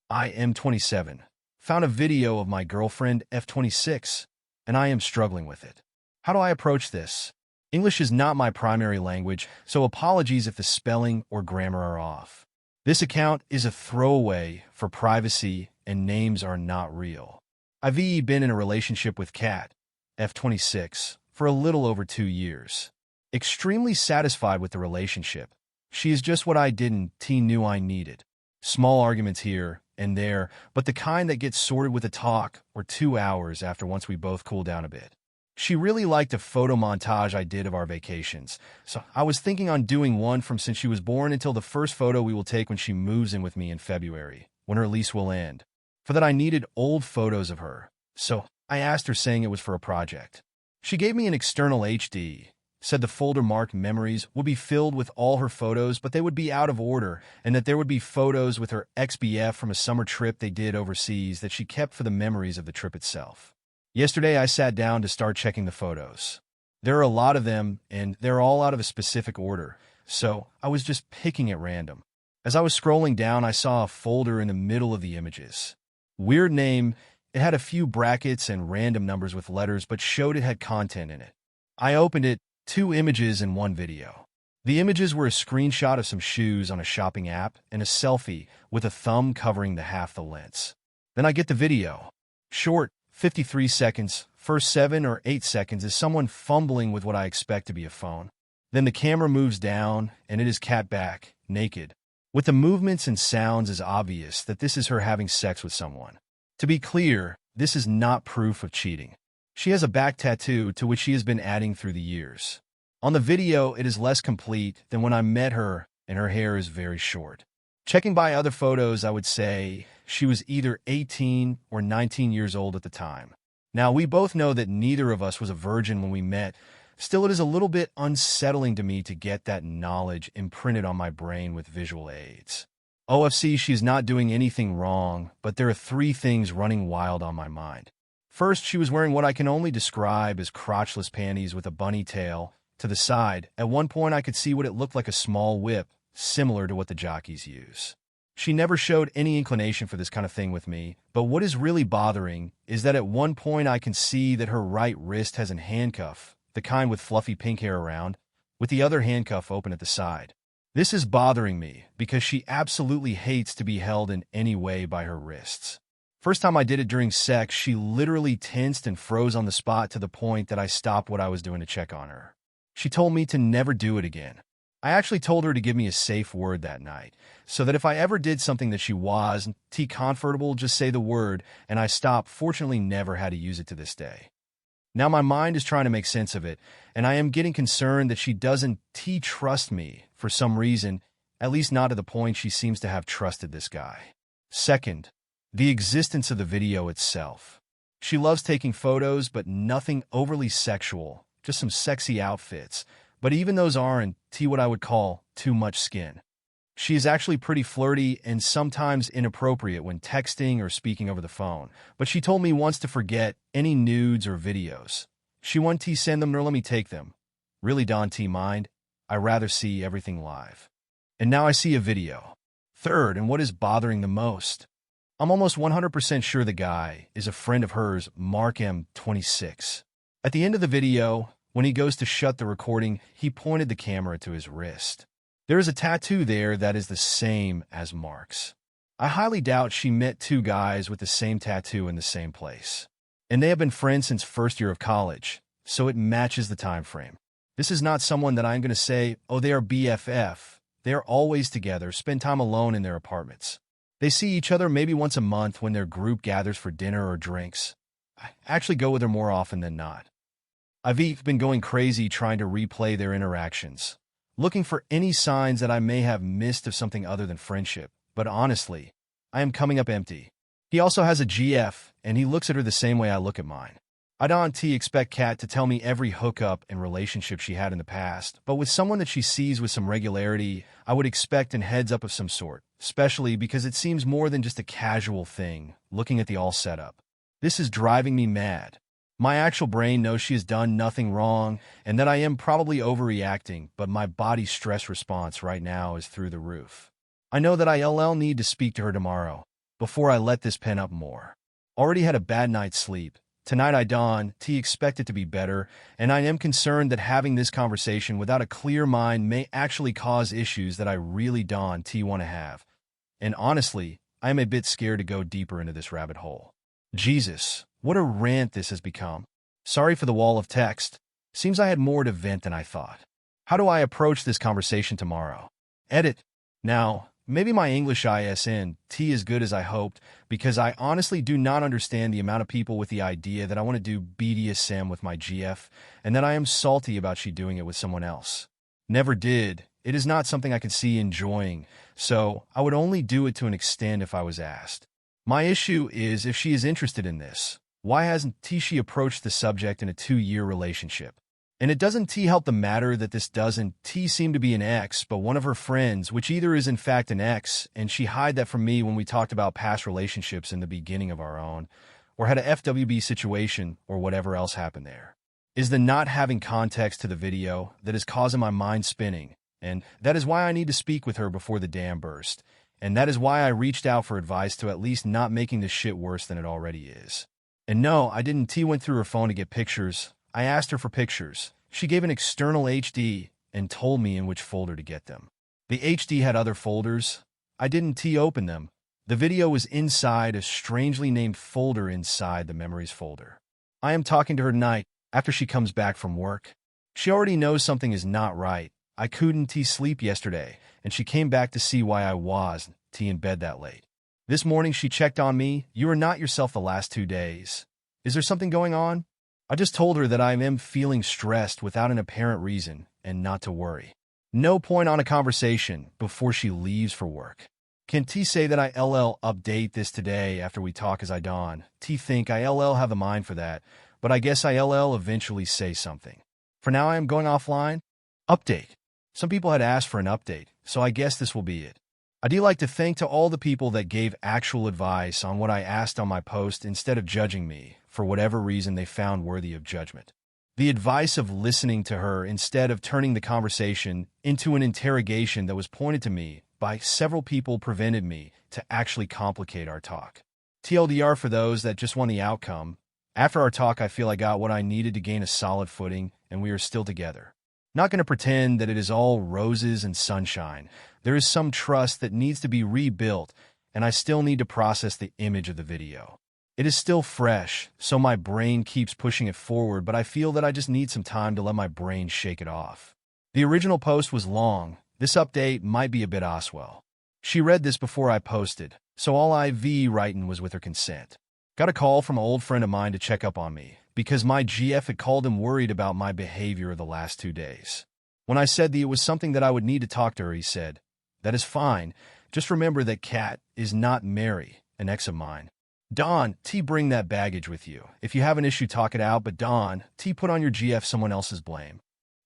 I M27 found a video of my girlfriend F26, and I am struggling with it. How do I approach this? English is not my primary language, so apologies if the spelling or grammar are off. This account is a throwaway for privacy and names are not real. I've been in a relationship with Kat, F26, for a little over 2 years. Extremely satisfied with the relationship. She is just what I didn't knew I needed. Small arguments here and there, but the kind that gets sorted with a talk or 2 hours after once we both cool down a bit. She really liked a photo montage I did of our vacations, so I was thinking on doing one from since she was born until the first photo we will take when she moves in with me in February, when her lease will end. For that I needed old photos of her, so I asked her saying it was for a project. She gave me an external HD, said the folder marked memories would be filled with all her photos, but they would be out of order, and that there would be photos with her ex-BF from a summer trip they did overseas that she kept for the memories of the trip itself. Yesterday, I sat down to start checking the photos. There are a lot of them, and they're all out of a specific order, so I was just picking at random. As I was scrolling down, I saw a folder in the middle of the images. Weird name, it had a few brackets and random numbers with letters, but showed it had content in it. I opened it, 2 images and 1 video. The images were a screenshot of some shoes on a shopping app and a selfie with a thumb covering the half the lens. Then I get the video. Short, 53 seconds, first 7 or 8 seconds is someone fumbling with what I expect to be a phone. Then the camera moves down, and it is Kat back, naked. With the movements and sounds, it's obvious that this is her having sex with someone. To be clear, this is not proof of cheating. She has a back tattoo to which she has been adding through the years. On the video, it is less complete than when I met her, and her hair is very short. Checking by other photos, I would say she was either 18 or 19 years old at the time. Now, we both know that neither of us was a virgin when we met. Still, it is a little bit unsettling to me to get that knowledge imprinted on my brain with visual aids. OFC, she's not doing anything wrong, but there are 3 things running wild on my mind. First, she was wearing what I can only describe as crotchless panties with a bunny tail to the side. At one point, I could see what it looked like a small whip, similar to what the jockeys use. She never showed any inclination for this kind of thing with me, but what is really bothering is that at one point I can see that her right wrist has a handcuff, the kind with fluffy pink hair around, with the other handcuff open at the side. This is bothering me because she absolutely hates to be held in any way by her wrists. First time I did it during sex, she literally tensed and froze on the spot to the point that I stopped what I was doing to check on her. She told me to never do it again. I actually told her to give me a safe word that night, so that if I ever did something that she wasn't comfortable, just say the word, and I stopped. Fortunately, never had to use it to this day. Now my mind is trying to make sense of it, and I am getting concerned that she doesn't trust me for some reason, at least not to the point she seems to have trusted this guy. Second, the existence of the video itself. She loves taking photos, but nothing overly sexual, just some sexy outfits. But even those aren't what I would call too much skin. She is actually pretty flirty and sometimes inappropriate when texting or speaking over the phone, but she told me once to forget any nudes or videos. She won't send them nor let me take them. Really don't mind. I rather see everything live. And now I see a video. Third, and what is bothering the most, I'm almost 100% sure the guy is a friend of hers, Mark M26. At the end of the video, when he goes to shut the recording, he pointed the camera to his wrist. There is a tattoo there that is the same as Mark's. I highly doubt she met 2 guys with the same tattoo in the same place. And they have been friends since first year of college, so it matches the time frame. This is not someone that I'm going to say, oh, they are BFF. They are always together, spend time alone in their apartments. They see each other maybe once a month when their group gathers for dinner or drinks. I actually go with her more often than not. I've been going crazy trying to replay their interactions, looking for any signs that I may have missed of something other than friendship, but honestly, I am coming up empty. He also has a GF, and he looks at her the same way I look at mine. I don't expect Kat to tell me every hookup and relationship she had in the past, but with someone that she sees with some regularity, I would expect a heads up of some sort, especially because it seems more than just a casual thing, looking at the all setup. This is driving me mad. My actual brain knows she has done nothing wrong and that I am probably overreacting, but my body's stress response right now is through the roof. I know that I'll need to speak to her tomorrow. before I let this pen up more. Already had a bad night's sleep. Tonight I dawn, expect it to be better, and I am concerned that having this conversation without a clear mind may actually cause issues that I really want to have. And honestly, I am a bit scared to go deeper into this rabbit hole. Jesus, what a rant this has become. Sorry for the wall of text. Seems I had more to vent than I thought. How do I approach this conversation tomorrow? Edit. Now, maybe my English isn't as good as I hoped, because I honestly do not understand the amount of people with the idea that I want to do BDSM with my GF, and that I am salty about she doing it with someone else. Never did. It is not something I could see enjoying, so I would only do it to an extent if I was asked. My issue is if she is interested in this, why hasn't she approached the subject in a 2-year relationship? And it doesn't help the matter that this doesn't seem to be an ex, but one of her friends, which either is in fact an ex, and she hid that from me when we talked about past relationships in the beginning of our own, or had a FWB situation, or whatever else happened there. Is the not having context to the video that is causing my mind spinning, and that is why I need to speak with her before the dam burst, and that is why I reached out for advice to at least not making this shit worse than it already is. And no, I didn't went through her phone to get pictures. I asked her for pictures. She gave an external HD and told me in which folder to get them. The HD had other folders. I didn't open them. The video was inside a strangely named folder inside the memories folder. I am talking to her tonight after she comes back from work. She already knows something is not right. I couldn't sleep yesterday, and she came back to see why I was in bed that late. This morning she checked on me. You are not yourself the last 2 days. Is there something going on? I just told her that I am feeling stressed without an apparent reason and not to worry. No point on a conversation before she leaves for work. Can T say that I update this today after we talk as I dawn? T think I have the mind for that, but I guess I eventually say something. For now I am going offline. Update. Some people had asked for an update, so I guess this will be it. I do like to thank to all the people that gave actual advice on what I asked on my post instead of judging me for whatever reason they found worthy of judgment. The advice of listening to her instead of turning the conversation into an interrogation that was pointed to me by several people prevented me to actually complicate our talk. TLDR for those that just want the outcome. After our talk, I feel I got what I needed to gain a solid footing, and we are still together. Not going to pretend that it is all roses and sunshine. There is some trust that needs to be rebuilt, and I still need to process the image of the video. It is still fresh, so my brain keeps pushing it forward, but I feel that I just need some time to let my brain shake it off. The original post was long. This update might be a bit Oswell. She read this before I posted, so all I writing was with her consent. Got a call from an old friend of mine to check up on me, because my GF had called him worried about my behavior the last 2 days. When I said that it was something that I would need to talk to her, he said, "That is fine. Just remember that Kat is not Mary, an ex of mine. Dawn, bring that baggage with you. If you have an issue, talk it out, but Dawn, put on your GF someone else's blame."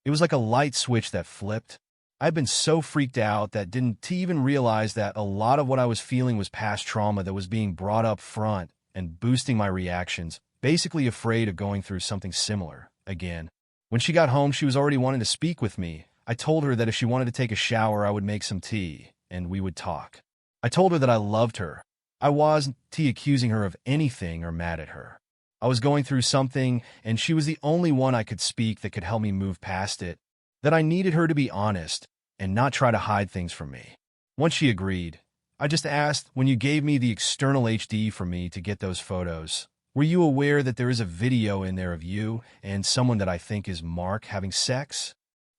It was like a light switch that flipped. I'd been so freaked out that didn't even realize that a lot of what I was feeling was past trauma that was being brought up front and boosting my reactions, basically afraid of going through something similar again. When she got home, she was already wanting to speak with me. I told her that if she wanted to take a shower, I would make some tea, and we would talk. I told her that I loved her. I wasn't accusing her of anything or mad at her. I was going through something, and she was the only one I could speak that could help me move past it, that I needed her to be honest and not try to hide things from me. Once she agreed, I just asked, when you gave me the external HD for me to get those photos, were you aware that there is a video in there of you and someone that I think is Mark having sex?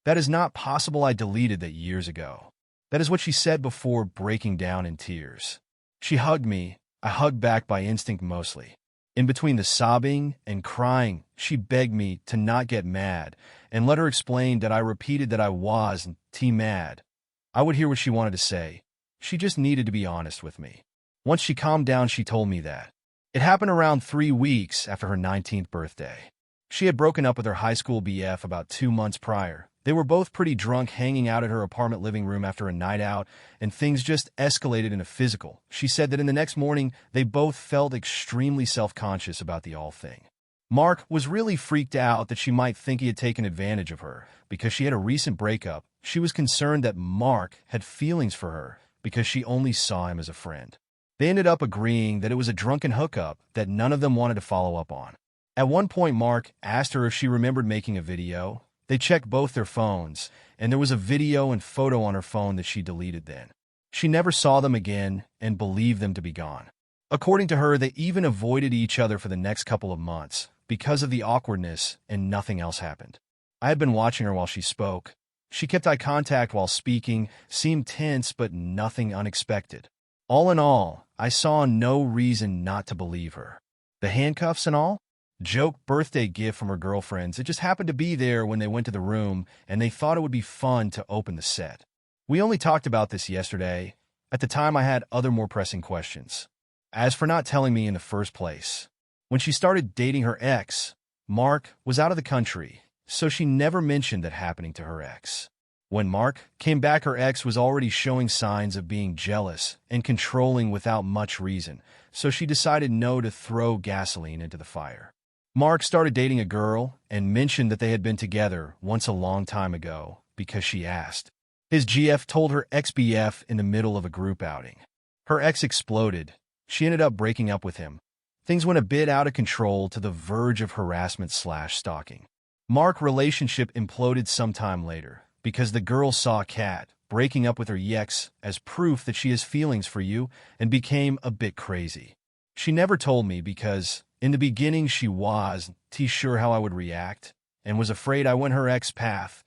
That is not possible. I deleted that years ago. That is what she said before breaking down in tears. She hugged me. I hugged back by instinct mostly. In between the sobbing and crying, she begged me to not get mad and let her explain that I repeated that I was mad. I would hear what she wanted to say. She just needed to be honest with me. Once she calmed down, she told me that. It happened around 3 weeks after her 19th birthday. She had broken up with her high school BF about 2 months prior. They were both pretty drunk, hanging out at her apartment living room after a night out, and things just escalated in a physical. She said that in the next morning, they both felt extremely self-conscious about the all thing. Mark was really freaked out that she might think he had taken advantage of her because she had a recent breakup. She was concerned that Mark had feelings for her because she only saw him as a friend. They ended up agreeing that it was a drunken hookup that none of them wanted to follow up on. At one point, Mark asked her if she remembered making a video. They checked both their phones, and there was a video and photo on her phone that she deleted then. She never saw them again and believed them to be gone. According to her, they even avoided each other for the next couple of months because of the awkwardness, and nothing else happened. I had been watching her while she spoke. She kept eye contact while speaking, seemed tense but nothing unexpected. All in all, I saw no reason not to believe her. The handcuffs and all? Joke birthday gift from her girlfriends. It just happened to be there when they went to the room, and they thought it would be fun to open the set. We only talked about this yesterday. At the time, I had other more pressing questions. As for not telling me in the first place, when she started dating her ex, Mark was out of the country, so she never mentioned that happening to her ex. When Mark came back, her ex was already showing signs of being jealous and controlling without much reason, so she decided no to throw gasoline into the fire. Mark started dating a girl and mentioned that they had been together once a long time ago because she asked. His GF told her ex-BF in the middle of a group outing. Her ex exploded. She ended up breaking up with him. Things went a bit out of control to the verge of harassment/stalking. Mark's relationship imploded sometime later because the girl saw Kat breaking up with her ex as proof that she has feelings for you and became a bit crazy. She never told me because in the beginning she wasn't sure how I would react and was afraid I went her ex path,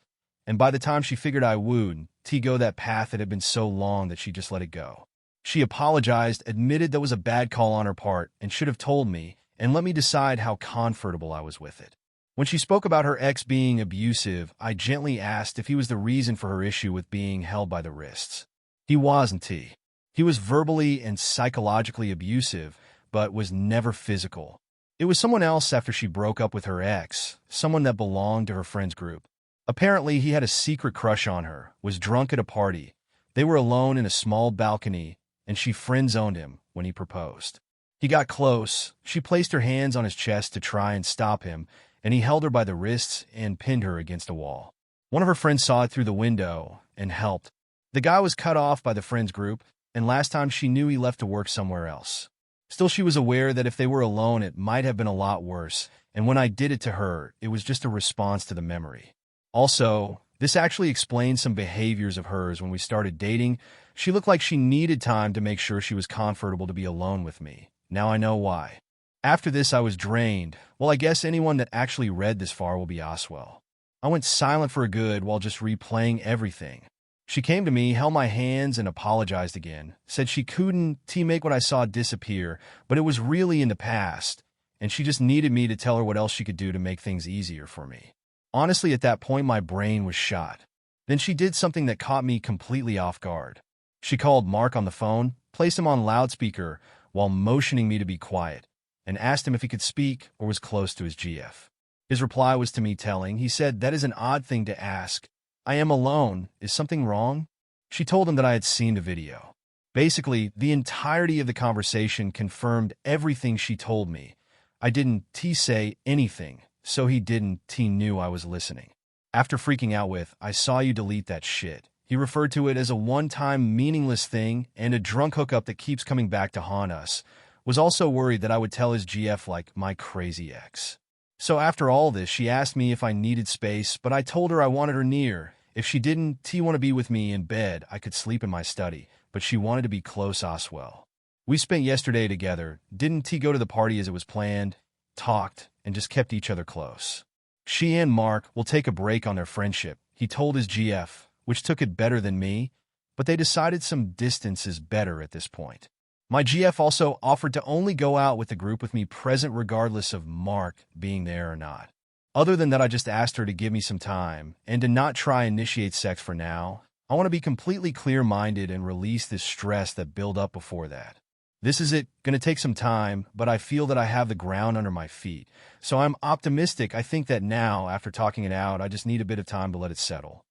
and by the time she figured I would go that path, it had been so long that she just let it go. She apologized, admitted that was a bad call on her part, and should have told me and let me decide how comfortable I was with it. When she spoke about her ex being abusive, I gently asked if he was the reason for her issue with being held by the wrists. He wasn't. He was verbally and psychologically abusive, but was never physical. It was someone else after she broke up with her ex, someone that belonged to her friend's group. Apparently, he had a secret crush on her, was drunk at a party. They were alone in a small balcony, and she friend-zoned him when he proposed. He got close. She placed her hands on his chest to try and stop him, and he held her by the wrists and pinned her against a wall. One of her friends saw it through the window and helped. The guy was cut off by the friend's group, and last time she knew he left to work somewhere else. Still, she was aware that if they were alone, it might have been a lot worse, and when I did it to her, it was just a response to the memory. Also, this actually explains some behaviors of hers when we started dating. She looked like she needed time to make sure she was comfortable to be alone with me. Now I know why. After this, I was drained. Well, I guess anyone that actually read this far will be Oswell. I went silent for a good while just replaying everything. She came to me, held my hands, and apologized again. Said she couldn't make what I saw disappear, but it was really in the past, and she just needed me to tell her what else she could do to make things easier for me. Honestly, at that point, my brain was shot. Then she did something that caught me completely off guard. She called Mark on the phone, placed him on loudspeaker while motioning me to be quiet, and asked him if he could speak or was close to his GF. His reply was to me telling. He said, "That is an odd thing to ask. I am alone. Is something wrong?" She told him that I had seen the video. Basically, the entirety of the conversation confirmed everything she told me. I didn't say anything, so he didn't knew I was listening. After freaking out with, "I saw you delete that shit," he referred to it as a one-time meaningless thing and a drunk hookup that keeps coming back to haunt us. Was also worried that I would tell his GF like my crazy ex. So after all this, she asked me if I needed space, but I told her I wanted her near. If she didn't want to be with me in bed, I could sleep in my study, but she wanted to be close Oswell. We spent yesterday together, didn't go to the party as it was planned, talked, and just kept each other close. She and Mark will take a break on their friendship, he told his GF, which took it better than me, but they decided some distance is better at this point. My GF also offered to only go out with the group with me present regardless of Mark being there or not. Other than that, I just asked her to give me some time and to not try and initiate sex for now. I want to be completely clear-minded and release this stress that built up before that. This is it, gonna take some time, but I feel that I have the ground under my feet. So I'm optimistic. I think that now, after talking it out, I just need a bit of time to let it settle.